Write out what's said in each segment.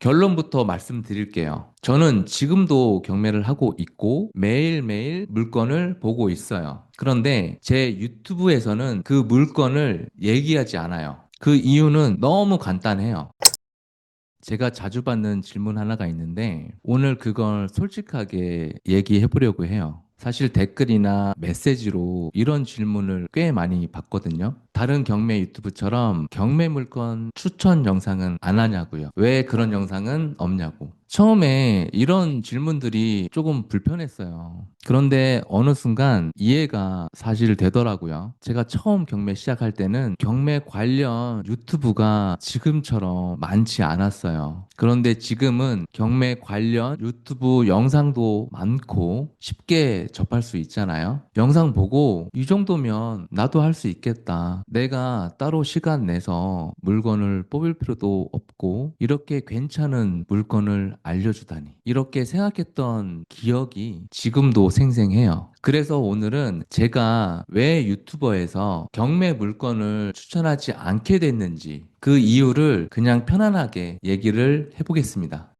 결론부터 말씀드릴게요. 저는 지금도 경매를 하고 있고 매일매일 물건을 보고 있어요. 그런데 제 유튜브에서는 그 물건을 얘기하지 않아요. 그 이유는 너무 간단해요. 제가 자주 받는 질문 하나가 있는데 오늘 그걸 솔직하게 얘기해 보려고 해요. 사실 댓글이나 메시지로 이런 질문을 꽤 많이 받거든요. 다른 경매 유튜브처럼 경매 물건 추천 영상은 안 하냐고요. 왜 그런 영상은 없냐고. 처음에 이런 질문들이 조금 불편했어요. 그런데 어느 순간 이해가 사실 되더라고요. 제가 처음 경매 시작할 때는 경매 관련 유튜브가 지금처럼 많지 않았어요. 그런데 지금은 경매 관련 유튜브 영상도 많고 쉽게 접할 수 있잖아요. 영상 보고 이 정도면 나도 할 수 있겠다. 내가 따로 시간 내서 물건을 뽑을 필요도 없고 이렇게 괜찮은 물건을 알려주다니. 이렇게 생각했던 기억이 지금도 생생해요. 그래서 오늘은 제가 왜 유튜버에서 경매 물건을 추천하지 않게 됐는지 그 이유를 그냥 편안하게 얘기를 해보겠습니다.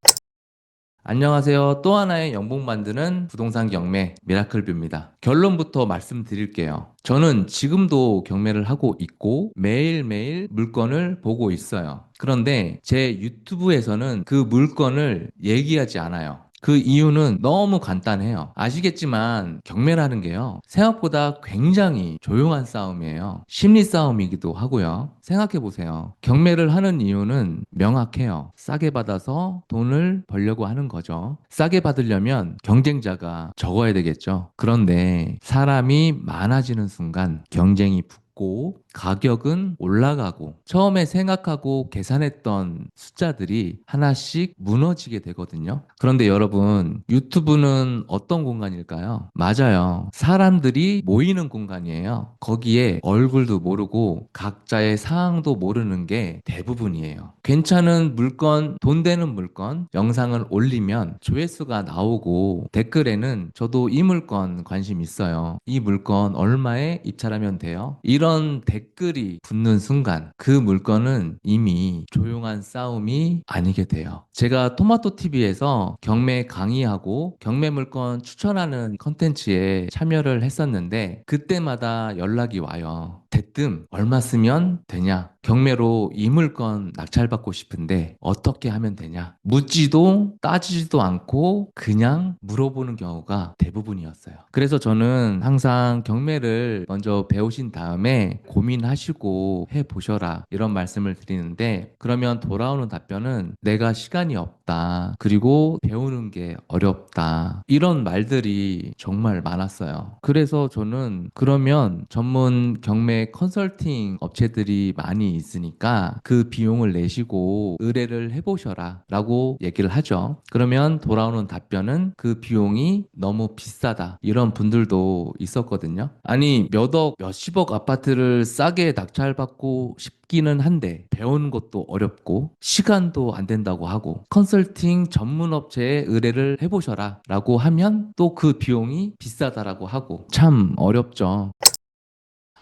안녕하세요. 또 하나의 영복 만드는 부동산 경매 미라클뷰입니다. 결론부터 말씀드릴게요. 저는 지금도 경매를 하고 있고 매일매일 물건을 보고 있어요. 그런데 제 유튜브에서는 그 물건을 얘기하지 않아요. 그 이유는 너무 간단해요. 아시겠지만 경매라는 게요. 생각보다 굉장히 조용한 싸움이에요. 심리 싸움이기도 하고요. 생각해 보세요. 경매를 하는 이유는 명확해요. 싸게 받아서 돈을 벌려고 하는 거죠. 싸게 받으려면 경쟁자가 적어야 되겠죠. 그런데 사람이 많아지는 순간 경쟁이 붙고 가격은 올라가고 처음에 생각하고 계산했던 숫자들이 하나씩 무너지게 되거든요. 그런데 여러분, 유튜브는 어떤 공간일까요? 맞아요. 사람들이 모이는 공간이에요. 거기에 얼굴도 모르고 각자의 상황도 모르는 게 대부분이에요. 괜찮은 물건, 돈 되는 물건, 영상을 올리면 조회수가 나오고 댓글에는 저도 이 물건 관심 있어요. 이 물건 얼마에 입찰하면 돼요? 이런 댓글이 붙는 순간 그 물건은 이미 조용한 싸움이 아니게 돼요. 제가 토마토 TV에서 경매 강의하고 경매 물건 추천하는 컨텐츠에 참여를 했었는데 그때마다 연락이 와요. 대뜸 얼마 쓰면 되냐? 경매로 이 물건 낙찰받고 싶은데 어떻게 하면 되냐? 묻지도 따지지도 않고 그냥 물어보는 경우가 대부분이었어요. 그래서 저는 항상 경매를 먼저 배우신 다음에 고민하시고 해보셔라 이런 말씀을 드리는데 그러면 돌아오는 답변은 내가 시간이 없다. 그리고 배우는 게 어렵다. 이런 말들이 정말 많았어요. 그래서 저는 그러면 전문 경매 컨설팅 업체들이 많이 있으니까 그 비용을 내시고 의뢰를 해보셔라 라고 얘기를 하죠. 그러면 돌아오는 답변은 그 비용이 너무 비싸다. 이런 분들도 있었거든요. 아니, 몇 억, 몇십억 아파트를 싸게 낙찰받고 싶기는 한데 배우는 것도 어렵고 시간도 안 된다고 하고 컨설팅 전문 업체에 의뢰를 해보셔라 라고 하면 또 그 비용이 비싸다라고 하고 참 어렵죠.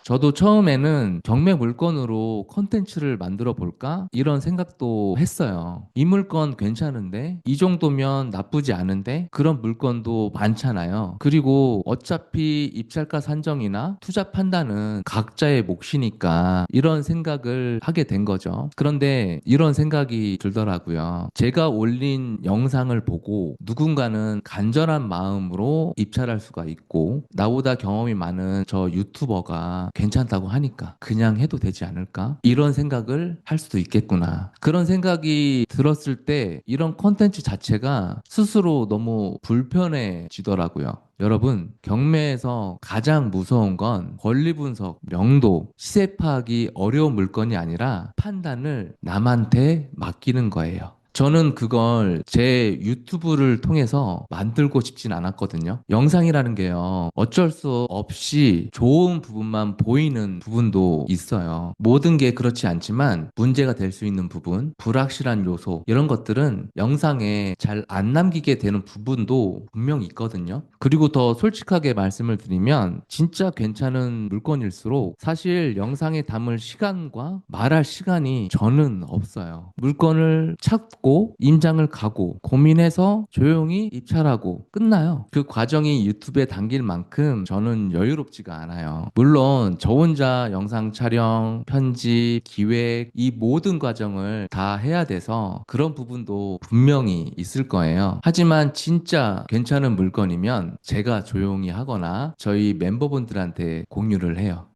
저도 처음에는 경매 물건으로 컨텐츠를 만들어 볼까? 이런 생각도 했어요. 이 물건 괜찮은데? 이 정도면 나쁘지 않은데? 그런 물건도 많잖아요. 그리고 어차피 입찰가 산정이나 투자 판단은 각자의 몫이니까 이런 생각을 하게 된 거죠. 그런데 이런 생각이 들더라고요. 제가 올린 영상을 보고 누군가는 간절한 마음으로 입찰할 수가 있고 나보다 경험이 많은 저 유튜버가 괜찮다고 하니까 그냥 해도 되지 않을까? 이런 생각을 할 수도 있겠구나. 그런 생각이 들었을 때 이런 콘텐츠 자체가 스스로 너무 불편해지더라고요. 여러분, 경매에서 가장 무서운 건 권리 분석, 명도, 시세 파악이 어려운 물건이 아니라 판단을 남한테 맡기는 거예요. 저는 그걸 제 유튜브를 통해서 만들고 싶진 않았거든요. 영상이라는 게요. 어쩔 수 없이 좋은 부분만 보이는 부분도 있어요. 모든 게 그렇지 않지만 문제가 될 수 있는 부분, 불확실한 요소, 이런 것들은 영상에 잘 안 남기게 되는 부분도 분명히 있거든요. 그리고 더 솔직하게 말씀을 드리면 진짜 괜찮은 물건일수록 사실 영상에 담을 시간과 말할 시간이 저는 없어요. 물건을 찾고 찾고 임장을 가고 고민해서 조용히 입찰하고 끝나요. 그 과정이 유튜브에 담길 만큼 저는 여유롭지가 않아요. 물론 저 혼자 영상 촬영, 편집, 기획 이 모든 과정을 다 해야 돼서 그런 부분도 분명히 있을 거예요. 하지만 진짜 괜찮은 물건이면 제가 조용히 하거나 저희 멤버분들한테 공유를 해요.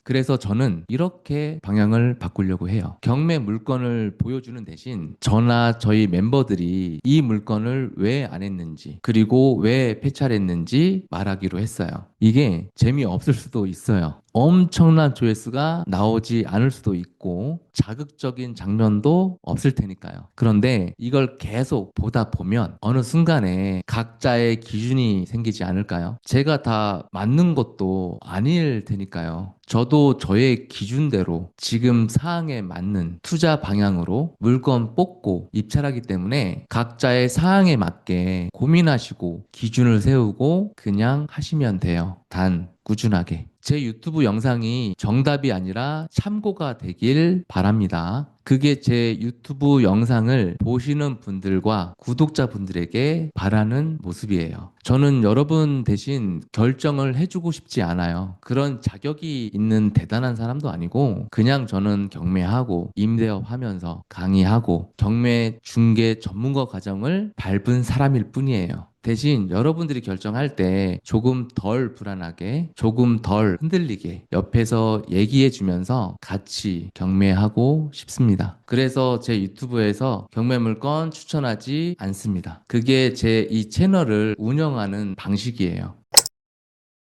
그래서 저는 이렇게 방향을 바꾸려고 해요. 경매 물건을 보여주는 대신 저나 저희 멤버들이 이 물건을 왜 안 했는지, 그리고 왜 폐차했는지 말하기로 했어요. 이게 재미없을 수도 있어요. 엄청난 조회수가 나오지 않을 수도 있고 자극적인 장면도 없을 테니까요. 그런데 이걸 계속 보다 보면 어느 순간에 각자의 기준이 생기지 않을까요? 제가 다 맞는 것도 아닐 테니까요. 저도 저의 기준대로 지금 사항에 맞는 투자 방향으로 물건 뽑고 입찰하기 때문에 각자의 사항에 맞게 고민하시고 기준을 세우고 그냥 하시면 돼요. 단 꾸준하게. 제 유튜브 영상이 정답이 아니라 참고가 되길 바랍니다. 그게 제 유튜브 영상을 보시는 분들과 구독자분들에게 바라는 모습이에요. 저는 여러분 대신 결정을 해주고 싶지 않아요. 그런 자격이 있는 대단한 사람도 아니고 그냥 저는 경매하고 임대업 하면서 강의하고 경매 중개 전문가 과정을 밟은 사람일 뿐이에요. 대신 여러분들이 결정할 때 조금 덜 불안하게, 조금 덜 흔들리게 옆에서 얘기해 주면서 같이 경매하고 싶습니다. 그래서 제 유튜브에서 경매 물건 추천하지 않습니다. 그게 제 이 채널을 운영하는 방식이에요.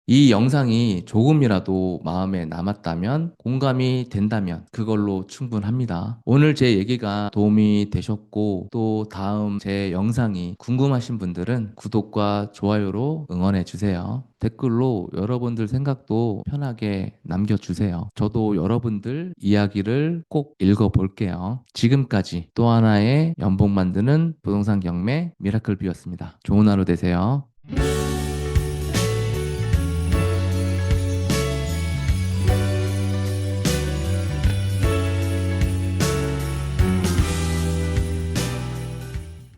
이 영상이 조금이라도 마음에 남았다면, 공감이 된다면 그걸로 충분합니다. 오늘 제 얘기가 도움이 되셨고 또 다음 제 영상이 궁금하신 분들은 구독과 좋아요로 응원해 주세요. 댓글로 여러분들 생각도 편하게 남겨주세요. 저도 여러분들 이야기를 꼭 읽어볼게요. 지금까지 또 하나의 연봉 만드는 부동산 경매 미라클 비였습니다. 좋은 하루 되세요.